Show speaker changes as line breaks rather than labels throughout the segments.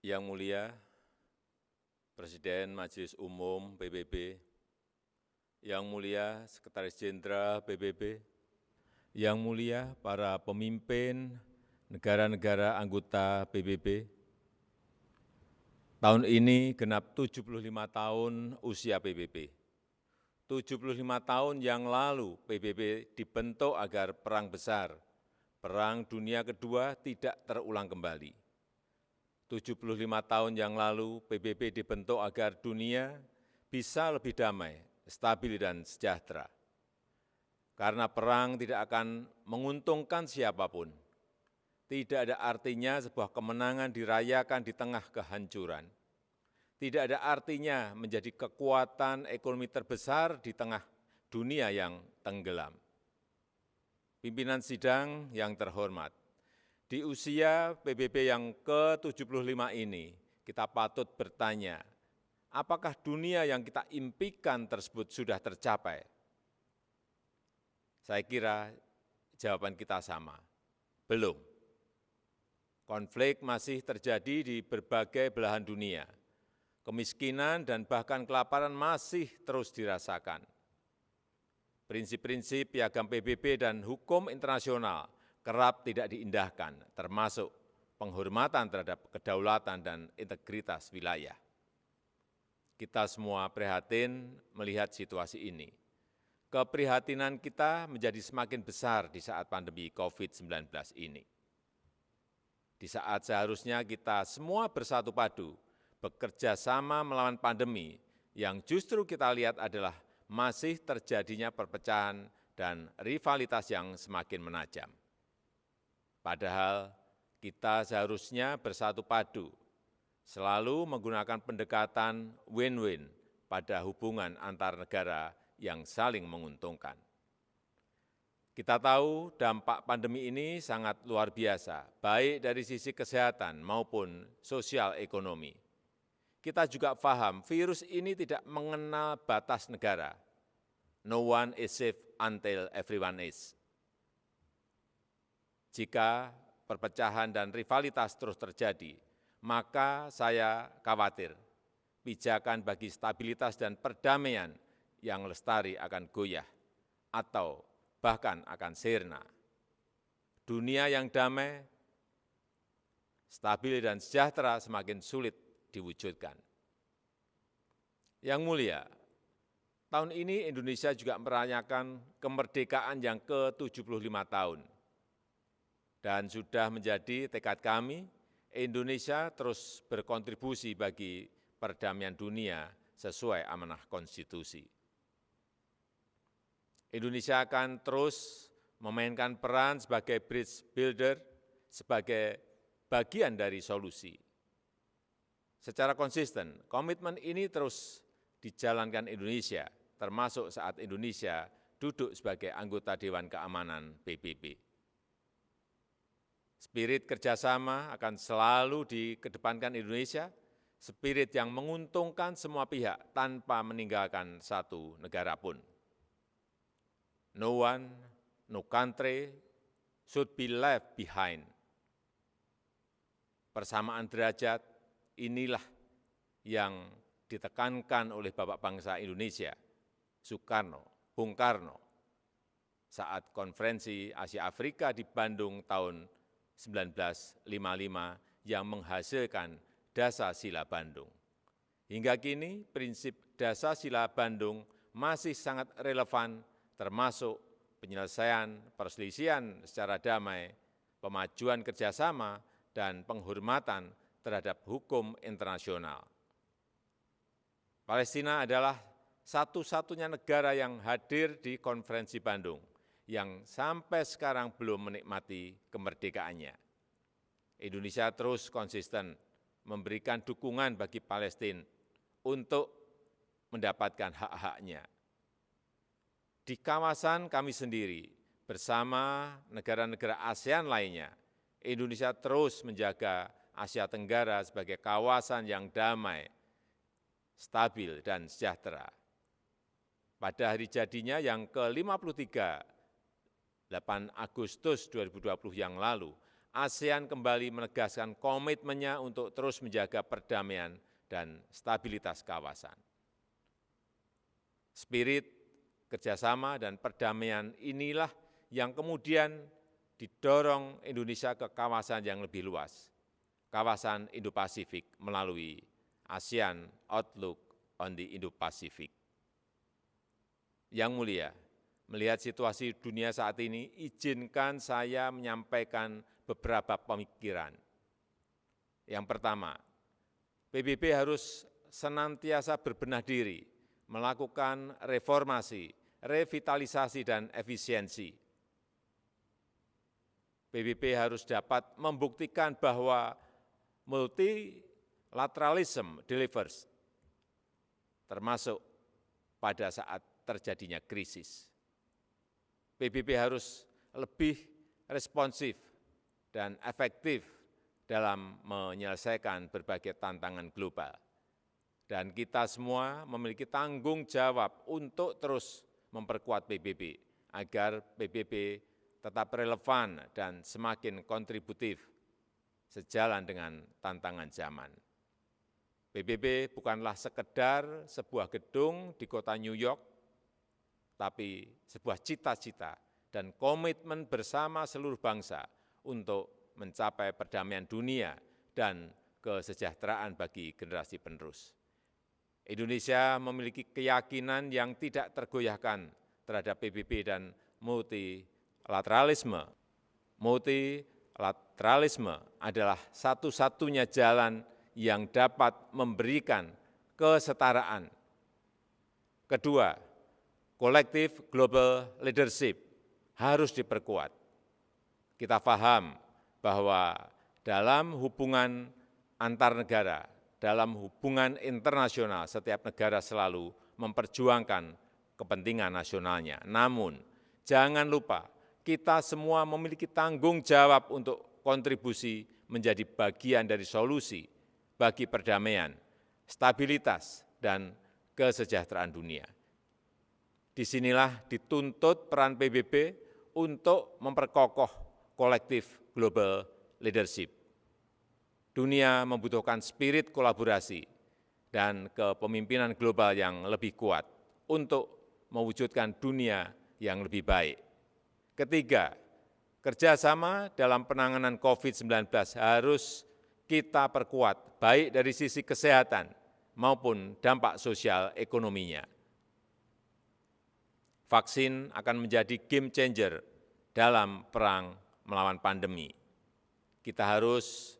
Yang Mulia Presiden Majelis Umum PBB, Yang Mulia Sekretaris Jenderal PBB, Yang Mulia para pemimpin negara-negara anggota PBB, tahun ini genap 75 tahun usia PBB. 75 tahun yang lalu PBB dibentuk agar perang besar, Perang Dunia Kedua tidak terulang kembali. 75 tahun yang lalu PBB dibentuk agar dunia bisa lebih damai, stabil dan sejahtera. Karena perang tidak akan menguntungkan siapapun. Tidak ada artinya sebuah kemenangan dirayakan di tengah kehancuran. Tidak ada artinya menjadi kekuatan ekonomi terbesar di tengah dunia yang tenggelam. Pimpinan sidang yang terhormat, di usia PBB yang ke-75 ini, kita patut bertanya, apakah dunia yang kita impikan tersebut sudah tercapai? Saya kira jawaban kita sama, belum. Konflik masih terjadi di berbagai belahan dunia. Kemiskinan dan bahkan kelaparan masih terus dirasakan. Prinsip-prinsip piagam PBB dan hukum internasional kerap tidak diindahkan, termasuk penghormatan terhadap kedaulatan dan integritas wilayah. Kita semua prihatin melihat situasi ini. Keprihatinan kita menjadi semakin besar di saat pandemi COVID-19 ini. Di saat seharusnya kita semua bersatu padu, bekerja sama melawan pandemi, yang justru kita lihat adalah masih terjadinya perpecahan dan rivalitas yang semakin menajam. Padahal kita seharusnya bersatu padu, selalu menggunakan pendekatan win-win pada hubungan antar negara yang saling menguntungkan. Kita tahu dampak pandemi ini sangat luar biasa, baik dari sisi kesehatan maupun sosial ekonomi. Kita juga paham virus ini tidak mengenal batas negara. No one is safe until everyone is. Jika perpecahan dan rivalitas terus terjadi, maka saya khawatir pijakan bagi stabilitas dan perdamaian yang lestari akan goyah atau bahkan akan sirna. Dunia yang damai, stabil dan sejahtera semakin sulit diwujudkan. Yang Mulia, tahun ini Indonesia juga merayakan kemerdekaan yang ke-75 tahun. Dan sudah menjadi tekad kami, Indonesia terus berkontribusi bagi perdamaian dunia sesuai amanah konstitusi. Indonesia akan terus memainkan peran sebagai bridge builder, sebagai bagian dari solusi. Secara konsisten, komitmen ini terus dijalankan Indonesia, termasuk saat Indonesia duduk sebagai anggota Dewan Keamanan PBB. Spirit kerjasama akan selalu dikedepankan Indonesia, spirit yang menguntungkan semua pihak tanpa meninggalkan satu negara pun. No one, no country should be left behind. Persamaan derajat inilah yang ditekankan oleh Bapak Bangsa Indonesia, Soekarno, Bung Karno, saat konferensi Asia Afrika di Bandung tahun 1955 yang menghasilkan Dasar-Sila Bandung. Hingga kini prinsip Dasar-Sila Bandung masih sangat relevan, termasuk penyelesaian perselisihan secara damai, pemajuan kerjasama, dan penghormatan terhadap hukum internasional. Palestina adalah satu-satunya negara yang hadir di konferensi Bandung, yang sampai sekarang belum menikmati kemerdekaannya. Indonesia terus konsisten memberikan dukungan bagi Palestina untuk mendapatkan hak-haknya. Di kawasan kami sendiri, bersama negara-negara ASEAN lainnya, Indonesia terus menjaga Asia Tenggara sebagai kawasan yang damai, stabil, dan sejahtera. Pada hari jadinya yang ke-53, 8 Agustus 2020 yang lalu, ASEAN kembali menegaskan komitmennya untuk terus menjaga perdamaian dan stabilitas kawasan. Spirit kerjasama dan perdamaian inilah yang kemudian didorong Indonesia ke kawasan yang lebih luas, kawasan Indo-Pasifik melalui ASEAN Outlook on the Indo-Pacific. Yang mulia, melihat situasi dunia saat ini, izinkan saya menyampaikan beberapa pemikiran. Yang pertama, PBB harus senantiasa berbenah diri, melakukan reformasi, revitalisasi, dan efisiensi. PBB harus dapat membuktikan bahwa multilateralism delivers, termasuk pada saat terjadinya krisis. PBB harus lebih responsif dan efektif dalam menyelesaikan berbagai tantangan global. Dan kita semua memiliki tanggung jawab untuk terus memperkuat PBB, agar PBB tetap relevan dan semakin kontributif sejalan dengan tantangan zaman. PBB bukanlah sekedar sebuah gedung di kota New York, tapi sebuah cita-cita dan komitmen bersama seluruh bangsa untuk mencapai perdamaian dunia dan kesejahteraan bagi generasi penerus. Indonesia memiliki keyakinan yang tidak tergoyahkan terhadap PBB dan multilateralisme. Multilateralisme adalah satu-satunya jalan yang dapat memberikan kesetaraan. Kedua, kolektif global leadership harus diperkuat. Kita paham bahwa dalam hubungan antar negara, dalam hubungan internasional, setiap negara selalu memperjuangkan kepentingan nasionalnya. Namun, jangan lupa, kita semua memiliki tanggung jawab untuk kontribusi menjadi bagian dari solusi bagi perdamaian, stabilitas, dan kesejahteraan dunia. Disinilah dituntut peran PBB untuk memperkokoh kolektif global leadership. Dunia membutuhkan spirit kolaborasi dan kepemimpinan global yang lebih kuat untuk mewujudkan dunia yang lebih baik. Ketiga, kerjasama dalam penanganan COVID-19 harus kita perkuat, baik dari sisi kesehatan maupun dampak sosial ekonominya. Vaksin akan menjadi game changer dalam perang melawan pandemi. Kita harus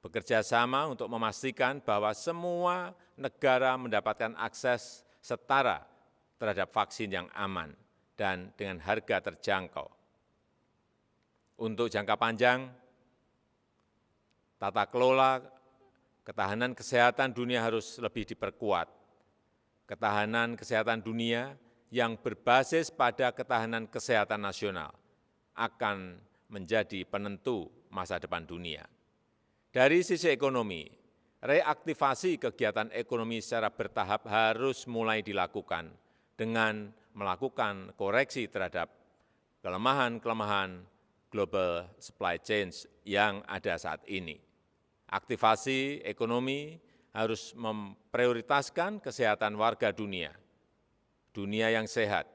bekerja sama untuk memastikan bahwa semua negara mendapatkan akses setara terhadap vaksin yang aman dan dengan harga terjangkau. Untuk jangka panjang, tata kelola ketahanan kesehatan dunia harus lebih diperkuat. Ketahanan kesehatan dunia yang berbasis pada ketahanan kesehatan nasional akan menjadi penentu masa depan dunia. Dari sisi ekonomi, reaktivasi kegiatan ekonomi secara bertahap harus mulai dilakukan dengan melakukan koreksi terhadap kelemahan-kelemahan global supply chain yang ada saat ini. Aktivasi ekonomi harus memprioritaskan kesehatan warga dunia. Dunia yang sehat,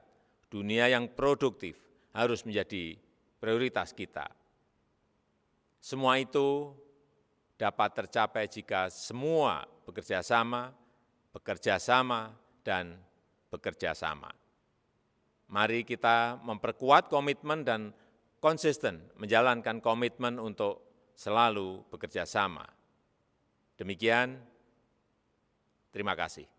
dunia yang produktif harus menjadi prioritas kita. Semua itu dapat tercapai jika semua bekerja sama, dan bekerja sama. Mari kita memperkuat komitmen dan konsisten menjalankan komitmen untuk selalu bekerja sama. Demikian, terima kasih.